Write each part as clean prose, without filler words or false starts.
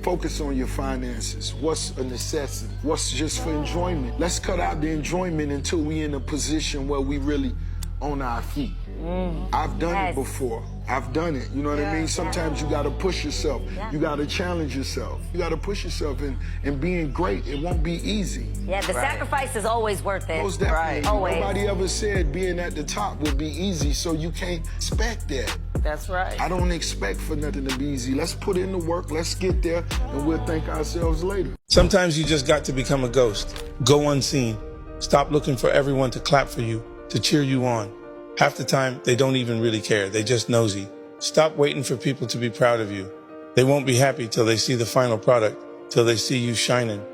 Focus on your finances. What's a necessity? What's just for enjoyment? Let's cut out the enjoyment until we in a position where we really on our feet. I've done it before. I've done it. You know what I mean? Sometimes you got to push yourself. You got to challenge yourself. You got to push yourself, and being great, it won't be easy. Yeah, the sacrifice is always worth it. Most definitely. Always. Nobody ever said being at the top would be easy, so you can't expect that. That's right. I don't expect for nothing to be easy. Let's put in the work, let's get there, and we'll thank ourselves later. Sometimes you just got to become a ghost. Go unseen. Stop looking for everyone to clap for you, to cheer you on. Half the time, they don't even really care. They just nosy. Stop waiting for people to be proud of you. They won't be happy till they see the final product, till they see you shining.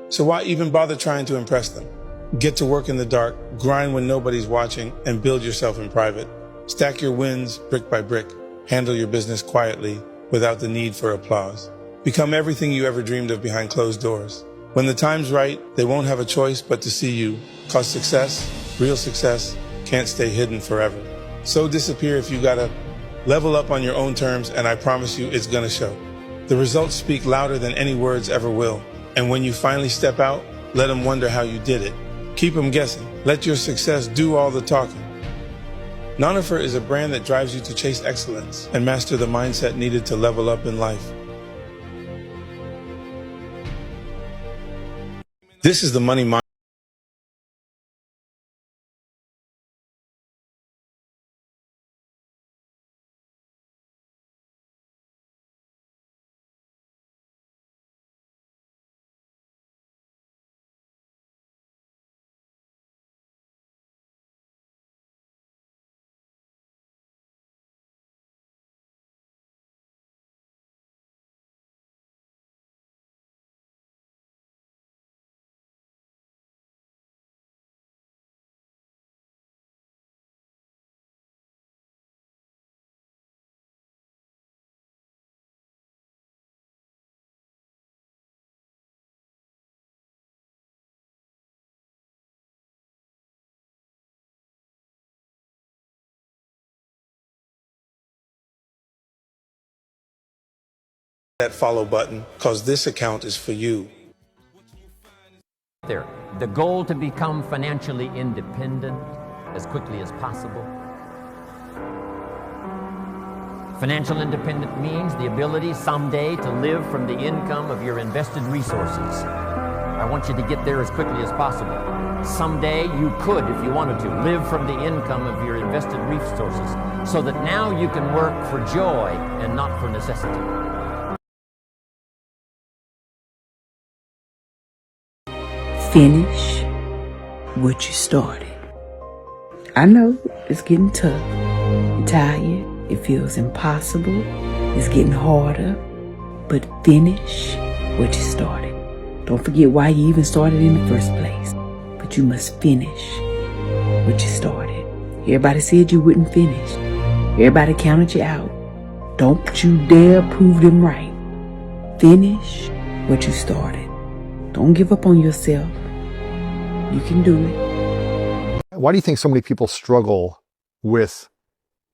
So why even bother trying to impress them? Get to work in the dark, grind when nobody's watching, and build yourself in private. Stack your wins brick by brick. Handle your business quietly without the need for applause. Become everything you ever dreamed of behind closed doors. When the time's right, they won't have a choice but to see you, cause success, real success, can't stay hidden forever. So disappear if you gotta. Level up on your own terms, and I promise you it's gonna show. The results speak louder than any words ever will. And when you finally step out, let them wonder how you did it. Keep them guessing. Let your success do all the talking. Nonifer is a brand that drives you to chase excellence and master the mindset needed to level up in life. This is the Money Mindset. That follow button, cause this account is for you. There, the goal to become financially independent as quickly as possible. Financial independence means the ability someday to live from the income of your invested resources. I want you to get there as quickly as possible. Someday you could, if you wanted to, live from the income of your invested resources so that now you can work for joy and not for necessity. Finish what you started. I know it's getting tough. You're tired. It feels impossible. It's getting harder. But finish what you started. Don't forget why you even started in the first place. But you must finish what you started. Everybody said you wouldn't finish. Everybody counted you out. Don't you dare prove them right. Finish what you started. Don't give up on yourself. You can do it. Why do you think so many people struggle with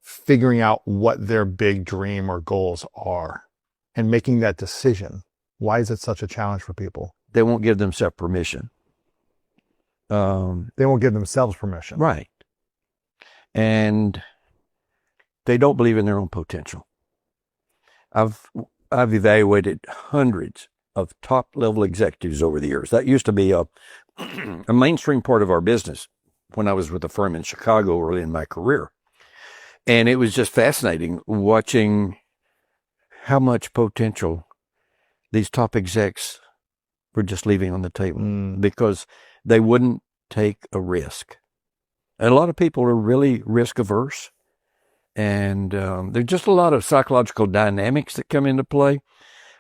figuring out what their big dream or goals are and making that decision? Why is it such a challenge for people? They won't give themselves permission. They won't give themselves permission. Right. And they don't believe in their own potential. I've evaluated hundreds of top-level executives over the years. That used to be a mainstream part of our business when I was with a firm in Chicago early in my career. And it was just fascinating watching how much potential these top execs were just leaving on the table because they wouldn't take a risk. And a lot of people are really risk averse. And there's just a lot of psychological dynamics that come into play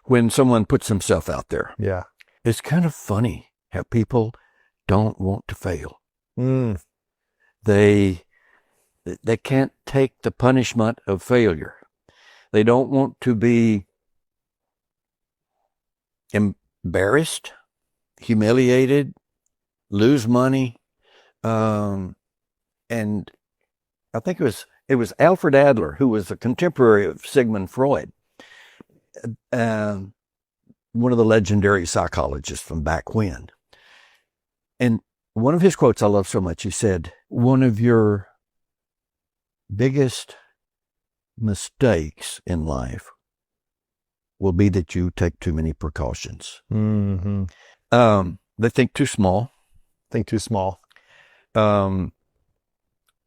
when someone puts themselves out there. Yeah. It's kind of funny how people don't want to fail. They can't take the punishment of failure. They don't want to be embarrassed, humiliated, lose money. And I think it was Alfred Adler, who was a contemporary of Sigmund Freud, one of the legendary psychologists from back when. And one of his quotes I love so much, he said, one of your biggest mistakes in life will be that you take too many precautions. Mm-hmm. They think too small. Think too small.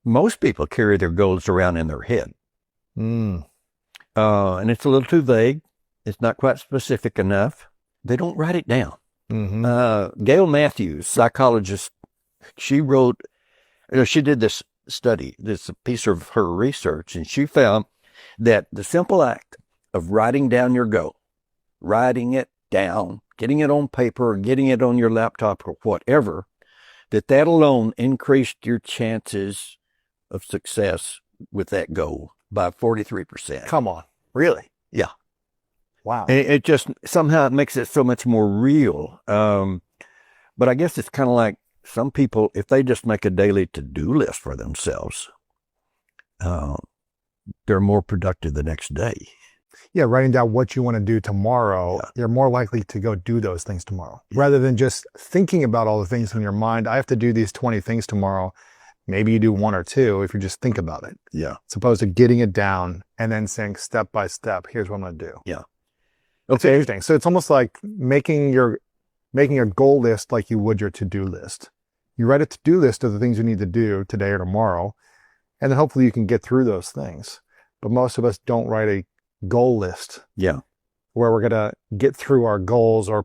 Most people carry their goals around in their head. Mm. And it's a little too vague. It's not quite specific enough. They don't write it down. Mm-hmm. Gail Matthews, psychologist, she wrote, she did this study, this piece of her research, and she found that the simple act of writing down your goal, writing it down, getting it on paper, or getting it on your laptop or whatever, that alone increased your chances of success with that goal by 43%. Come on. Really? Yeah. Wow. And it just somehow it makes it so much more real. But I guess it's kind of like some people, if they just make a daily to-do list for themselves, they're more productive the next day. Yeah, writing down what you want to do tomorrow, you're more likely to go do those things tomorrow. Rather than just thinking about all the things in your mind, I have to do these 20 things tomorrow. Maybe you do one or two if you just think about it. Yeah. As opposed to getting it down and then saying step by step, here's what I'm going to do. Yeah. It's interesting. So it's almost like making a goal list like you would your to-do list. You write a to-do list of the things you need to do today or tomorrow, and then hopefully you can get through those things. But most of us don't write a goal list. Yeah. Where we're going to get through our goals or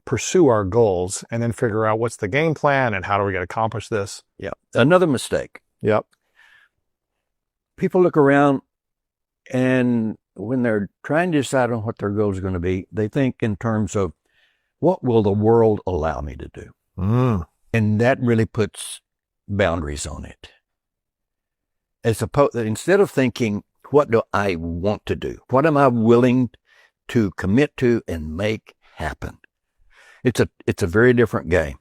pursue our goals and then figure out what's the game plan and how do we get to accomplish this. Yeah. Another mistake. Yep. People look around and when they're trying to decide on what their goal is going to be, they think in terms of what will the world allow me to do? Mm. And that really puts boundaries on it. Instead of thinking, what do I want to do? What am I willing to commit to and make happen? It's a very different game.